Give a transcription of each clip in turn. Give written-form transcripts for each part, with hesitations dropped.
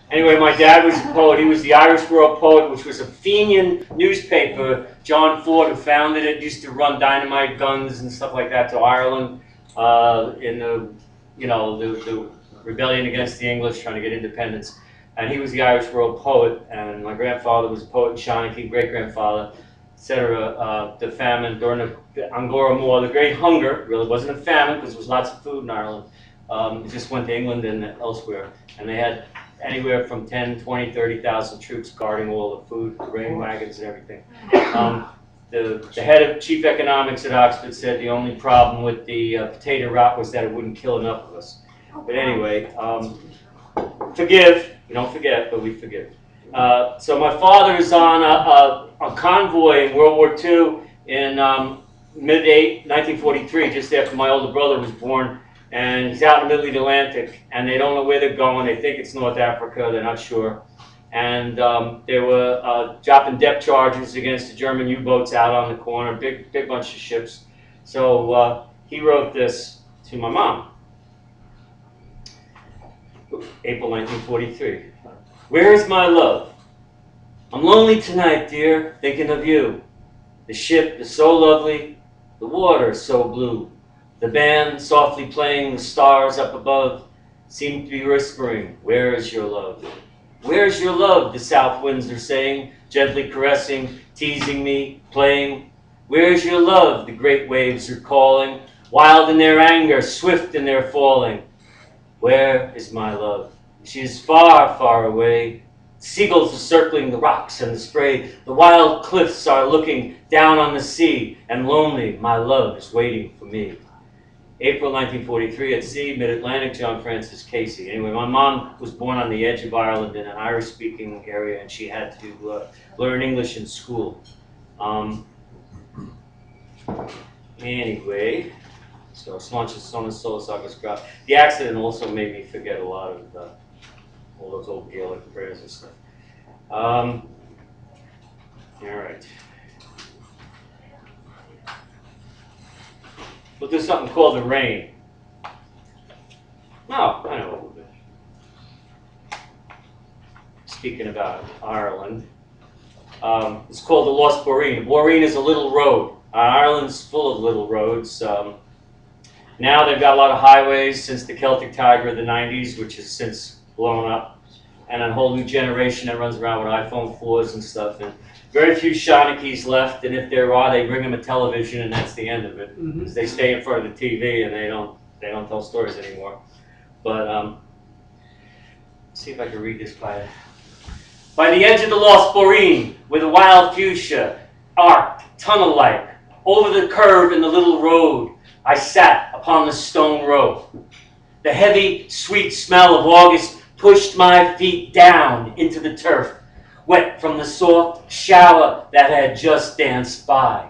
Anyway, my dad was a poet. He was the Irish World Poet, which was a Fenian newspaper. John Ford, who founded it, used to run dynamite guns and stuff like that to Ireland in the, the rebellion against the English, trying to get independence. And he was the Irish World Poet. And my grandfather was a poet in Shanachie, great-grandfather, etc. The famine during the Angora War, the Great Hunger. Really wasn't a famine because there was lots of food in Ireland. It just went to England and elsewhere. And they had anywhere from 10, 20, 30,000 troops guarding all the food, the grain wagons and everything. The head of chief economics at Oxford said the only problem with the potato rot was that it wouldn't kill enough of us. But anyway, forgive. We don't forget, but we forgive. So my father is on a convoy in World War II in mid-1943, just after my older brother was born. And he's out in the middle of the Atlantic, and they don't know where they're going. They think it's North Africa. They're not sure. And they were dropping depth charges against the German U-boats out on the corner, big bunch of ships. So he wrote this to my mom. April 1943. Where is my love? I'm lonely tonight, dear, thinking of you. The ship is so lovely, the water is so blue. The band softly playing the stars up above seem to be whispering, where is your love? Where is your love, the south winds are saying, gently caressing, teasing me, playing. Where is your love, the great waves are calling, wild in their anger, swift in their falling. Where is my love? She is far, far away. Seagulls are circling the rocks and the spray. The wild cliffs are looking down on the sea, and lonely, my love is waiting for me. April 1943 at sea, Mid-Atlantic, John Francis Casey. Anyway, my mom was born on the edge of Ireland in an Irish-speaking area, and she had to learn English in school. Anyway, so the accident also made me forget a lot of all those old Gaelic prayers and stuff. All right. We'll do something called The Rain. Oh, I know what we'll do. Speaking about Ireland, it's called the Lost Boreen. Boreen is a little road. Ireland's full of little roads. Now they've got a lot of highways since the Celtic Tiger of the 90s, which has since blown up, and a whole new generation that runs around with iPhone 4s and stuff. And very few Shanachies left, and if there are, they bring them a television, and that's the end of it. Because they stay in front of the TV and they don't tell stories anymore. But let's see if I can read this by the edge of the Lost Boreen, with a wild fuchsia, arced, tunnel-like, over the curve in the little road, I sat upon the stone row. The heavy, sweet smell of August pushed my feet down into the turf, wet from the soft shower that had just danced by.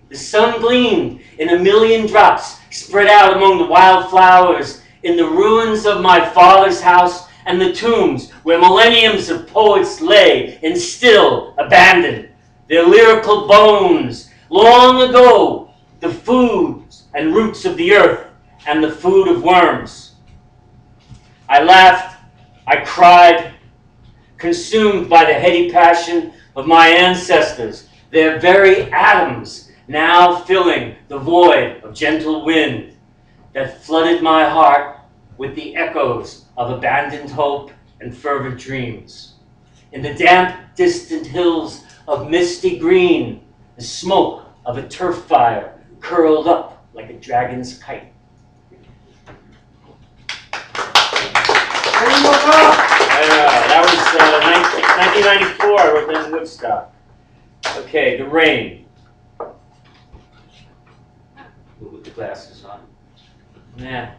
The sun gleamed in a million drops spread out among the wild flowers in the ruins of my father's house and the tombs where millenniums of poets lay in still abandoned, their lyrical bones, long ago, the foods and roots of the earth and the food of worms. I laughed, I cried, consumed by the heady passion of my ancestors, their very atoms now filling the void of gentle wind that flooded my heart with the echoes of abandoned hope and fervent dreams. In the damp, distant hills of misty green, the smoke of a turf fire curled up like a dragon's kite. That was 1994. I wrote that in Woodstock. Okay, The Rain. With the glasses on. Yeah.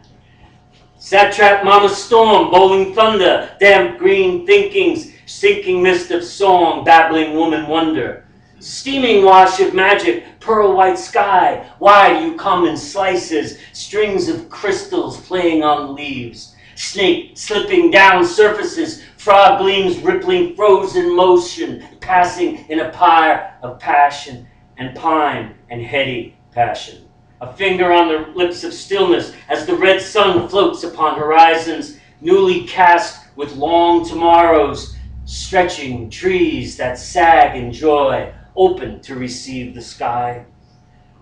Satrap mama storm, bowling thunder, damp green thinkings, sinking mist of song, babbling woman wonder. Steaming wash of magic, pearl white sky, why do you come in slices, strings of crystals playing on leaves, snake slipping down surfaces, frog gleams rippling frozen motion, passing in a pyre of passion and pine and heady passion. A finger on the lips of stillness as the red sun floats upon horizons newly cast with long tomorrows, stretching trees that sag in joy, open to receive the sky.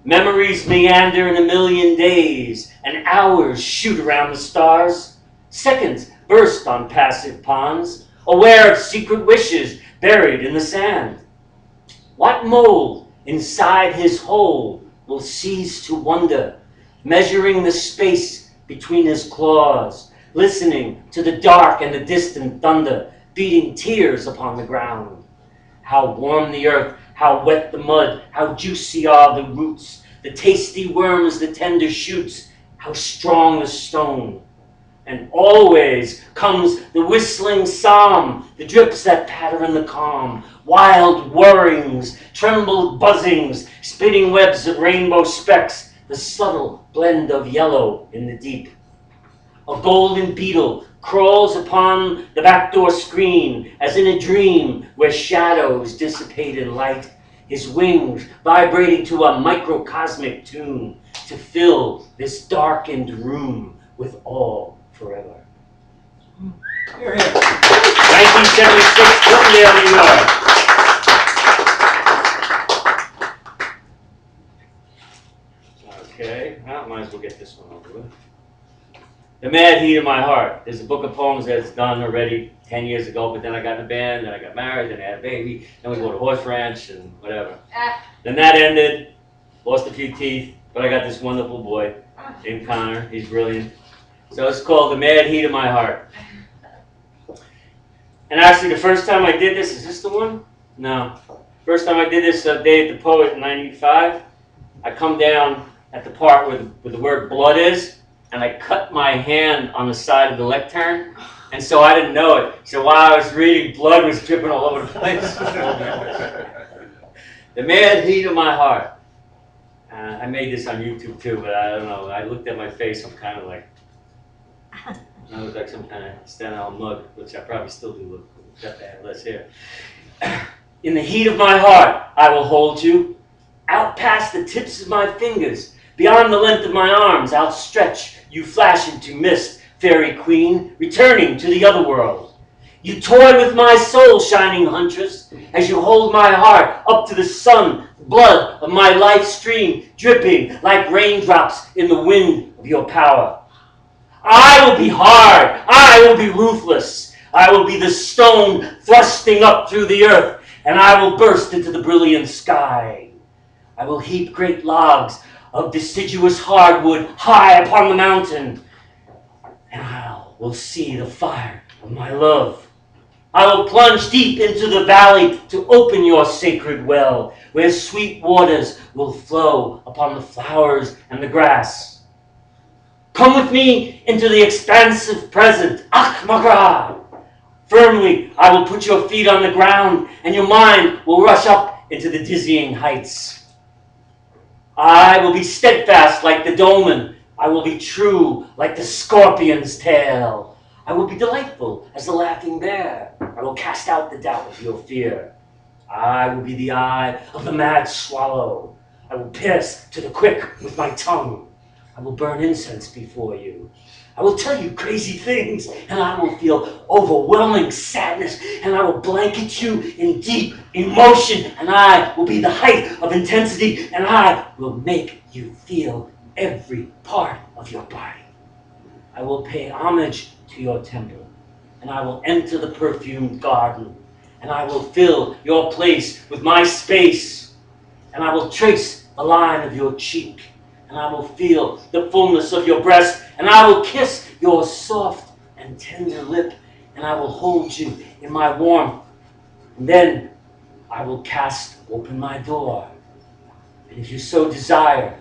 Memories meander in a million days, and hours shoot around the stars. Seconds burst on passive ponds, aware of secret wishes buried in the sand. What mold inside his hole will cease to wonder, measuring the space between his claws, listening to the dark and the distant thunder, beating tears upon the ground. How warm the earth, how wet the mud, how juicy are the roots, the tasty worms, the tender shoots, how strong the stone. And always comes the whistling psalm, the drips that patter in the calm, wild whirrings, trembled buzzings, spinning webs of rainbow specks, the subtle blend of yellow in the deep. A golden beetle crawls upon the back door screen, as in a dream where shadows dissipate in light, his wings vibrating to a microcosmic tune, to fill this darkened room with awe forever. Here, here. 1976, Bloomingdale, New York. Okay, well, might as well get this one over with. The Mad Heat of My Heart. There's a book of poems that's done already 10 years ago, but then I got in a band, then I got married, then I had a baby, then we bought a horse ranch and whatever. Then that ended, lost a few teeth, but I got this wonderful boy named Connor. He's brilliant. So it's called The Mad Heat of My Heart. And actually, the first time I did this, is this the one? No. First time I did this, Day at the Poet in 95, I come down at the part where the word blood is, and I cut my hand on the side of the lectern, and so I didn't know it. So while I was reading, blood was dripping all over the place. The Mad Heat of My Heart. I made this on YouTube too, but I don't know. I looked at my face, I'm kind of like, I look like some kind of Stanley mug, which I probably still do look, except I have less hair. In the heat of my heart, I will hold you, out past the tips of my fingers, beyond the length of my arms, outstretched, you flash into mist, fairy queen, returning to the other world. You toy with my soul, shining huntress, as you hold my heart up to the sun, blood of my life stream, dripping like raindrops in the wind of your power. I will be hard, I will be ruthless, I will be the stone thrusting up through the earth, and I will burst into the brilliant sky. I will heap great logs of deciduous hardwood high upon the mountain, and I will see the fire of my love. I will plunge deep into the valley to open your sacred well, where sweet waters will flow upon the flowers and the grass. Come with me into the expansive present, Magra. Firmly, I will put your feet on the ground, and your mind will rush up into the dizzying heights. I will be steadfast like the dolmen. I will be true like the scorpion's tail. I will be delightful as the laughing bear. I will cast out the doubt of your fear. I will be the eye of the mad swallow. I will pierce to the quick with my tongue. I will burn incense before you. I will tell you crazy things, and I will feel overwhelming sadness, and I will blanket you in deep emotion, and I will be the height of intensity, and I will make you feel every part of your body. I will pay homage to your temple, and I will enter the perfumed garden, and I will fill your place with my space, and I will trace the line of your cheek, and I will feel the fullness of your breast, and I will kiss your soft and tender lip, and I will hold you in my warmth, and then I will cast open my door, and if you so desire,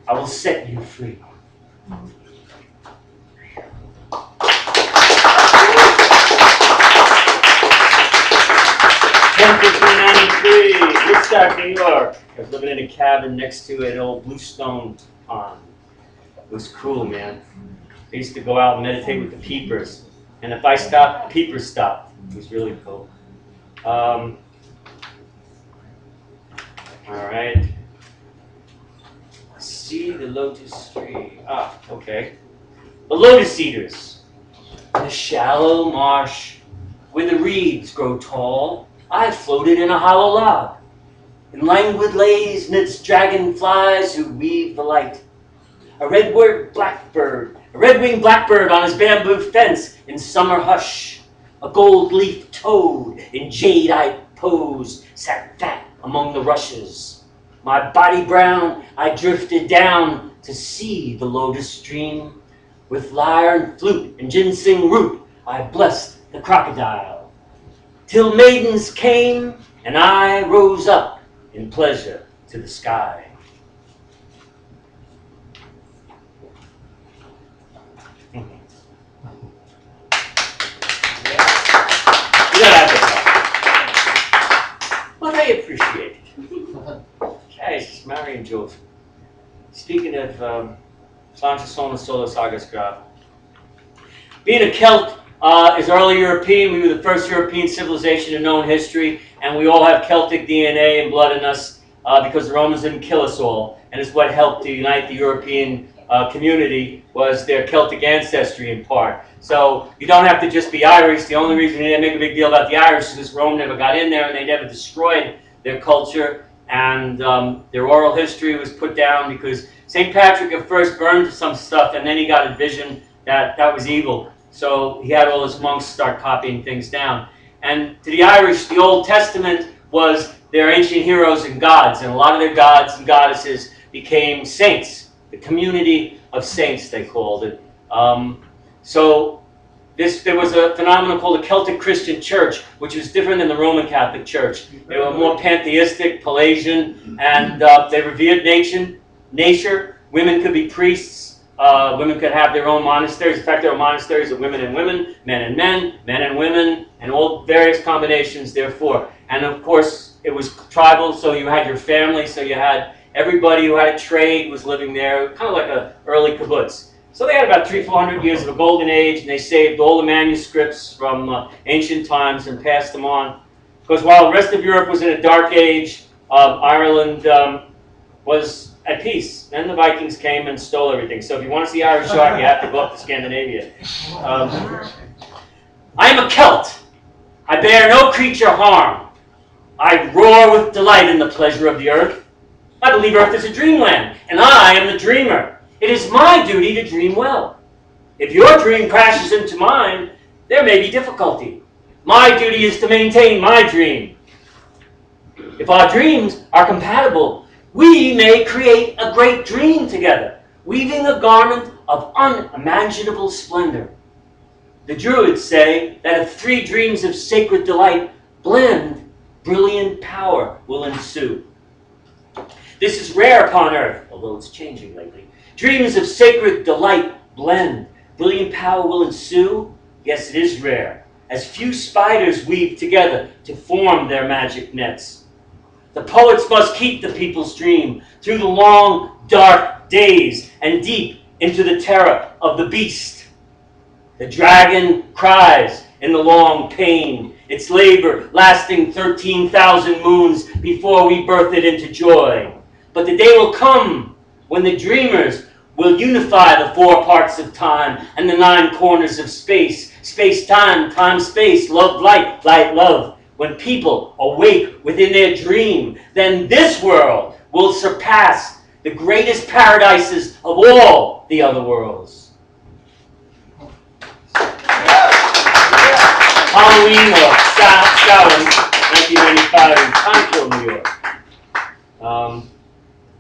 I will set you free. 1593, Woodstock, New York. I was living in a cabin next to an old bluestone pond. It was cool, man. I used to go out and meditate with the peepers. And if I stopped, the peepers stopped. It was really cool. All right. See the lotus tree. Ah, okay. The lotus eaters. The shallow marsh where the reeds grow tall, I floated in a hollow log, in languid lays midst dragonflies who weave the light. A red-winged blackbird on his bamboo fence in summer hush. A gold-leaf toad in jade-eyed pose sat fat among the rushes. My body brown, I drifted down to see the lotus stream. With lyre and flute and ginseng root, I blessed the crocodile. Till maidens came, and I rose up in pleasure to the sky. Well, I appreciate it. Guys, Mary and Jove. Speaking of Slancha Sona Solo Sagas Graf. Being a Celt is early European. We were the first European civilization in known history, and we all have Celtic DNA and blood in us because the Romans didn't kill us all. And it's what helped to unite the European community was their Celtic ancestry in part. So you don't have to just be Irish. The only reason they didn't make a big deal about the Irish is because Rome never got in there and they never destroyed their culture. And their oral history was put down because St. Patrick at first burned some stuff and then he got a vision that that was evil. So he had all his monks start copying things down. And to the Irish, the Old Testament was their ancient heroes and gods. And a lot of their gods and goddesses became saints. The community of saints, they called it. There was a phenomenon called the Celtic Christian Church, which was different than the Roman Catholic Church. They were more pantheistic, Pelagian, and they revered nature. Women could be priests. Women could have their own monasteries. In fact, there were monasteries of women and women, men and men, men and women, and all various combinations therefore. And of course, it was tribal, so you had your family, so you had everybody who had a trade was living there, kind of like an early kibbutz. So they had about 300-400 years of a golden age, and they saved all the manuscripts from ancient times and passed them on. Because while the rest of Europe was in a dark age, Ireland was at peace. Then the Vikings came and stole everything. So if you want to see Irish art, you have to go up to Scandinavia. I am a Celt. I bear no creature harm. I roar with delight in the pleasure of the earth. I believe Earth is a dreamland, and I am the dreamer. It is my duty to dream well. If your dream crashes into mine, there may be difficulty. My duty is to maintain my dream. If our dreams are compatible, we may create a great dream together, weaving a garment of unimaginable splendor. The Druids say that if 3 dreams of sacred delight blend, brilliant power will ensue. This is rare upon earth, although it's changing lately. Dreams of sacred delight blend. Brilliant power will ensue. Yes, it is rare, as few spiders weave together to form their magic nets. The poets must keep the people's dream through the long, dark days and deep into the terror of the beast. The dragon cries in the long pain, its labor lasting 13,000 moons before we birth it into joy. But the day will come when the dreamers will unify the 4 parts of time and the 9 corners of space. Space, time, time, space, love, light, light, love. When people awake within their dream, then this world will surpass the greatest paradises of all the other worlds. Halloween or Samhain, 1995 in Concord, New York.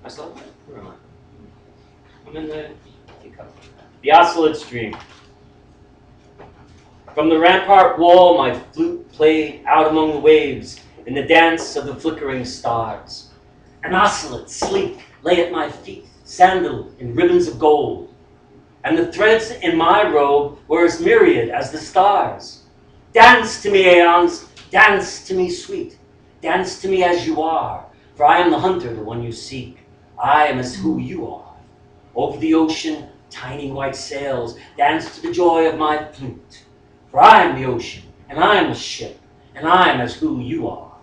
I saw that? Where am I? I'm in the teacup. The Oscillate Stream. From the rampart wall, my flute played out among the waves in the dance of the flickering stars. An oscillate, sleek, lay at my feet, sandaled in ribbons of gold. And the threads in my robe were as myriad as the stars. Dance to me, aeons, dance to me, sweet. Dance to me as you are, for I am the hunter, the one you seek. I am as who you are. Over the ocean, tiny white sails dance to the joy of my flute. For I am the ocean, and I am the ship, and I am as who you are.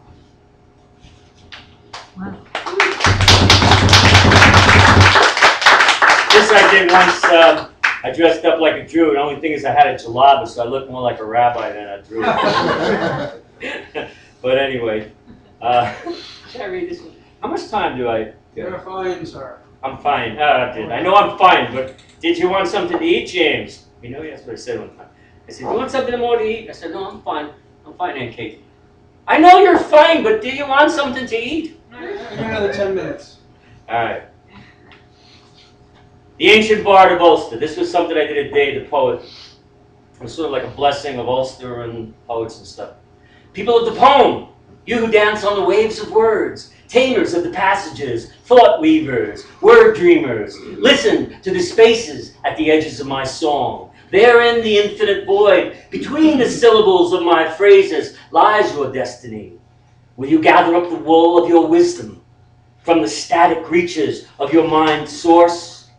Wow. This I did once I dressed up like a Jew. The only thing is I had a jalaba, so I looked more like a rabbi than a Jew. But anyway, should I read this one? How much time do I get? You're fine, sir. I'm fine. I know I'm fine, but did you want something to eat, James? You know, that's what I said one time. I said, you want something more to eat? I said, no, I'm fine. I'm fine, Aunt Kate. I know you're fine, but do you want something to eat? I got another 10 minutes. All right. The Ancient Bard of Ulster. This was something I did a day, the poet. It was sort of like a blessing of Ulster and poets and stuff. People of the poem, you who dance on the waves of words, tamers of the passages, thought weavers, word dreamers, listen to the spaces at the edges of my song. There in the infinite void, between the syllables of my phrases, lies your destiny. Will you gather up the wool of your wisdom from the static reaches of your mind's source?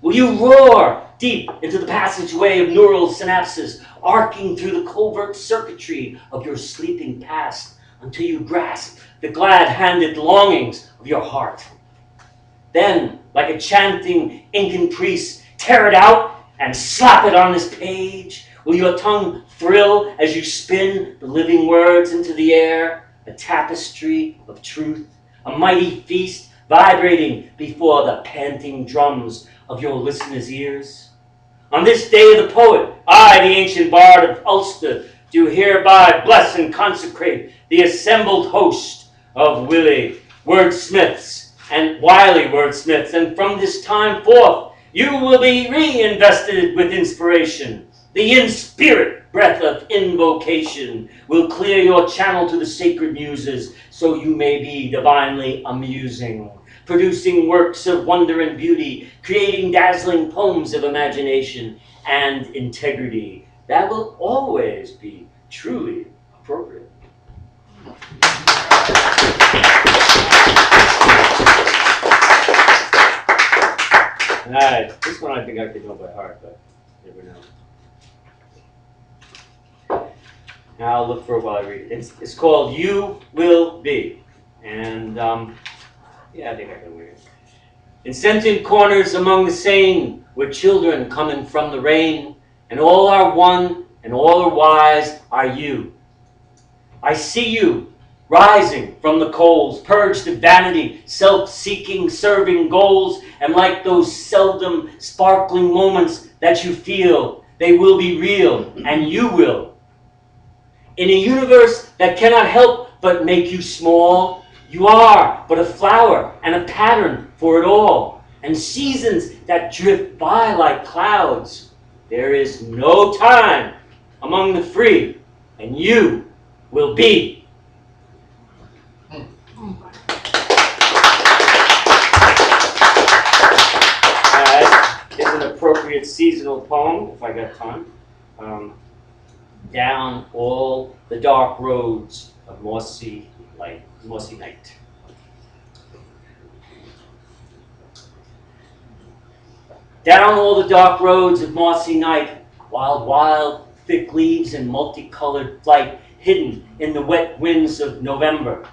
Will you roar deep into the passageway of neural synapses, arcing through the covert circuitry of your sleeping past until you grasp the glad-handed longings of your heart? Then, like a chanting Incan priest, tear it out and slap it on this page. Will your tongue thrill as you spin the living words into the air, a tapestry of truth, a mighty feast vibrating before the panting drums of your listeners' ears? On this day of the poet, I, the ancient bard of Ulster, do hereby bless and consecrate the assembled host of Willie wordsmiths and wily wordsmiths, and from this time forth, you will be reinvested with inspiration. The in-spirit breath of invocation will clear your channel to the sacred muses, so you may be divinely amusing, producing works of wonder and beauty, creating dazzling poems of imagination and integrity that will always be truly appropriate. All right, this one I think I could know by heart, but never know. Now I'll look for it while I read it. It's called You Will Be. And yeah, I think I can read it. In sentient corners among the sane, where children coming from the rain, and all are one, and all are wise, are you. I see you, rising from the coals, purged of vanity, self-seeking, serving goals, and like those seldom sparkling moments that you feel, they will be real, and you will. In a universe that cannot help but make you small, you are but a flower and a pattern for it all, and seasons that drift by like clouds. There is no time among the free, and you will be. Is an appropriate seasonal poem, if I got time. Down all the dark roads of mossy night. Down all the dark roads of mossy night, wild, thick leaves and multicolored flight, hidden in the wet winds of November.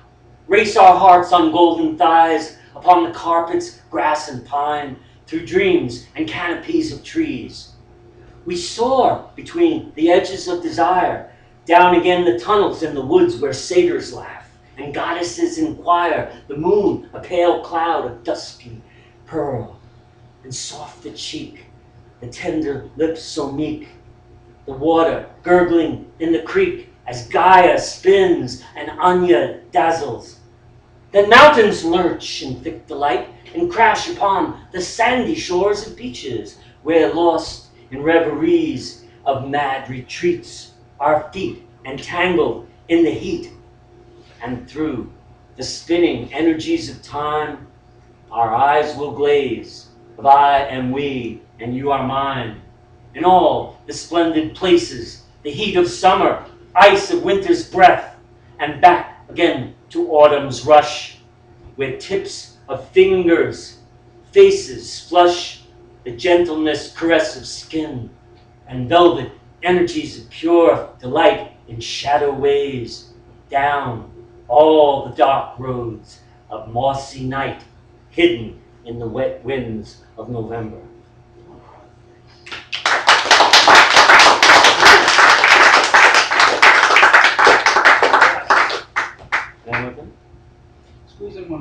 Race our hearts on golden thighs, upon the carpets, grass and pine, through dreams and canopies of trees. We soar between the edges of desire, down again the tunnels in the woods where satyrs laugh, and goddesses inquire, the moon a pale cloud of dusky pearl, and soft the cheek, the tender lips so meek, the water gurgling in the creek as Gaia spins and Anya dazzles. Then mountains lurch in thick delight and crash upon the sandy shores of beaches, where lost in reveries of mad retreats, our feet entangled in the heat, and through the spinning energies of time, our eyes will glaze of I am we and you are mine, in all the splendid places, the heat of summer, ice of winter's breath, and back again to autumn's rush, where tips of fingers, faces flush the gentleness caress of skin, and velvet energies of pure delight in shadow ways, down all the dark roads of mossy night, hidden in the wet winds of November. them? Squeeze in one.